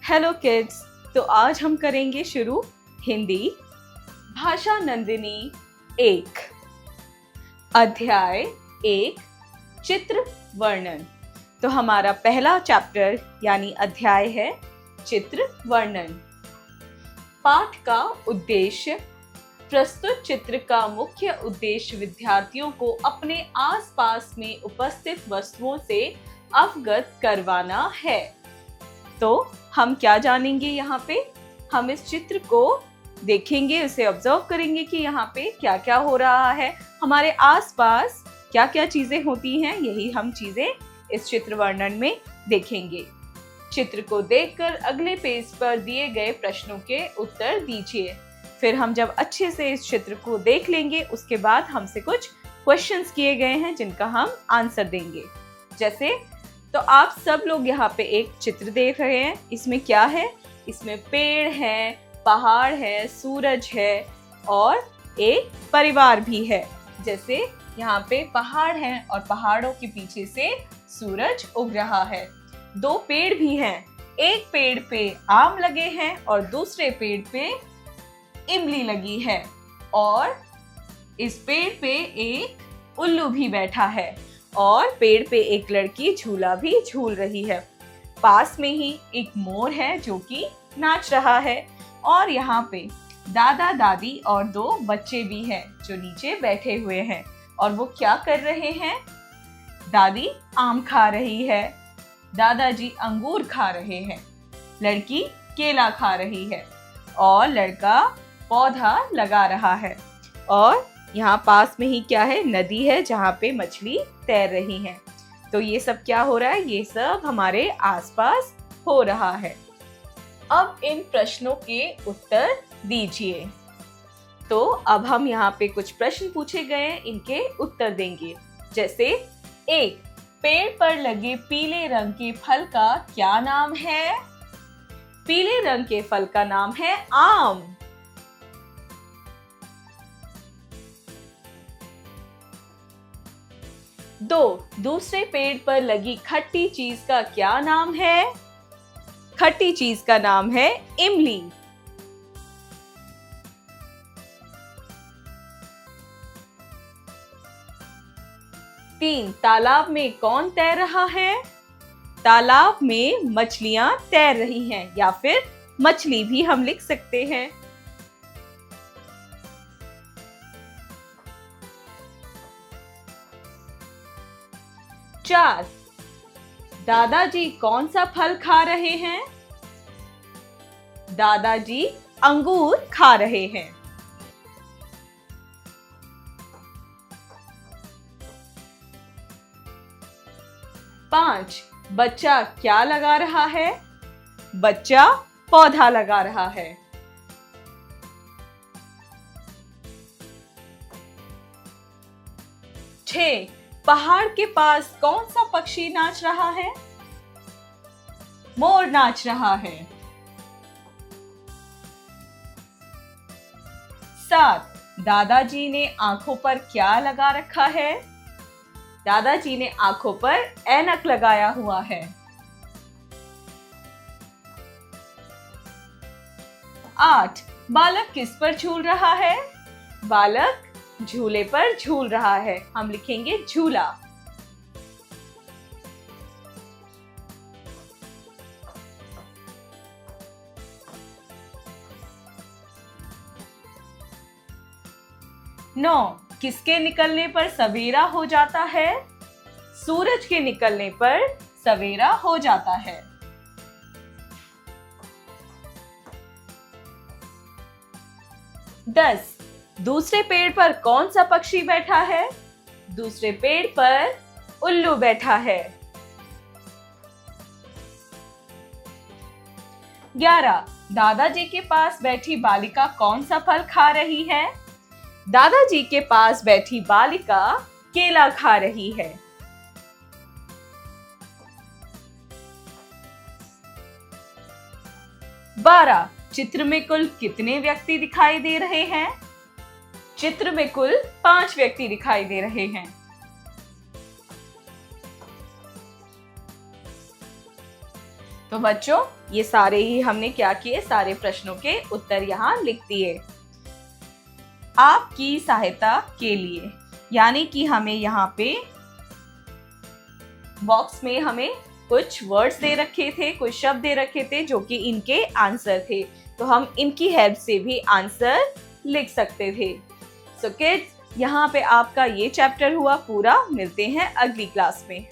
Hello kids, तो आज हम करेंगे शुरू हिंदी भाषा नंदिनी 1 अध्याय 1 चित्र वर्णन। तो हमारा पहला चैप्टर यानी अध्याय है चित्र वर्णन। पाठ का उद्देश्य। प्रस्तुत चित्र का मुख्य उद्देश्य विद्यार्थियों को अपने आसपास में उपस्थित वस्तुओं से अवगत करवाना है। तो हम क्या जानेंगे यहाँ पे? हम इस चित्र को देखेंगे, उसे ऑब्जर्व करेंगे कि यहाँ पे क्या क्या हो रहा है, हमारे आसपास क्या क्या चीजें होती हैं, यही हम चीजें इस चित्र वर्णन में देखेंगे। चित्र को देखकर अगले पेज पर दिए गए प्रश्नों के उत्तर दीजिए। फिर हम जब अच्छे से इस चित्र को देख लेंगे उसके बाद हमसे कुछ क्वेश्चंस किए गए हैं जिनका हम आंसर देंगे। जैसे तो आप सब लोग यहाँ पे एक चित्र देख रहे हैं। इसमें क्या है? इसमें पेड़ है, पहाड़ है, सूरज है और एक परिवार भी है। जैसे यहाँ पे पहाड़ है और पहाड़ों के पीछे से सूरज उग रहा है। दो पेड़ भी हैं। एक पेड़ पे आम लगे हैं और दूसरे पेड़ पे इमली लगी है और इस पेड़ पे एक उल्लू भी बैठा है और पेड़ पे एक लड़की झूला भी झूल रही है। पास में ही एक मोर है जो कि नाच रहा है और यहाँ पे दादा दादी और दो बच्चे भी हैं जो नीचे बैठे हुए हैं। और वो क्या कर रहे हैं? दादी आम खा रही है, दादाजी अंगूर खा रहे हैं, लड़की केला खा रही है और लड़का पौधा लगा रहा है। और यहाँ पास में ही क्या है? नदी है जहाँ पे मछली तैर रही है। तो ये सब क्या हो रहा है? ये सब हमारे आसपास हो रहा है। अब इन प्रश्नों के उत्तर दीजिए। तो अब हम यहाँ पे कुछ प्रश्न पूछे गए हैं, इनके उत्तर देंगे। जैसे एक, पेड़ पर लगे पीले रंग के फल का क्या नाम है? पीले रंग के फल का नाम है आम। दो, दूसरे पेड़ पर लगी खट्टी चीज का क्या नाम है? खट्टी चीज का नाम है इमली। तीन, तालाब में कौन तैर रहा है? तालाब में मछलियां तैर रही हैं या फिर मछली भी हम लिख सकते हैं। चार, दादाजी कौन सा फल खा रहे हैं? दादाजी अंगूर खा रहे हैं। पांच, बच्चा क्या लगा रहा है? बच्चा पौधा लगा रहा है। छह, पहाड़ के पास कौन सा पक्षी नाच रहा है? मोर नाच रहा है। 7, दादाजी ने आंखों पर क्या लगा रखा है? दादाजी ने आंखों पर ऐनक लगाया हुआ है। 8, बालक किस पर झूल रहा है? बालक झूले पर झूल रहा है, हम लिखेंगे झूला। 9, किसके निकलने पर सवेरा हो जाता है? सूरज के निकलने पर सवेरा हो जाता है। 10, दूसरे पेड़ पर कौन सा पक्षी बैठा है? दूसरे पेड़ पर उल्लू बैठा है। 11, दादाजी के पास बैठी बालिका कौन सा फल खा रही है? दादाजी के पास बैठी बालिका केला खा रही है। 12, चित्र में कुल कितने व्यक्ति दिखाई दे रहे हैं? चित्र में कुल 5 व्यक्ति दिखाई दे रहे हैं। तो बच्चों ये सारे ही हमने क्या किए, सारे प्रश्नों के उत्तर यहाँ लिख दिए आपकी सहायता के लिए। यानी कि हमें यहाँ पे बॉक्स में हमें कुछ वर्ड्स दे रखे थे, कुछ शब्द दे रखे थे जो कि इनके आंसर थे, तो हम इनकी हेल्प से भी आंसर लिख सकते थे। सो किड्स, यहाँ पे आपका ये चैप्टर हुआ पूरा। मिलते हैं अगली क्लास में।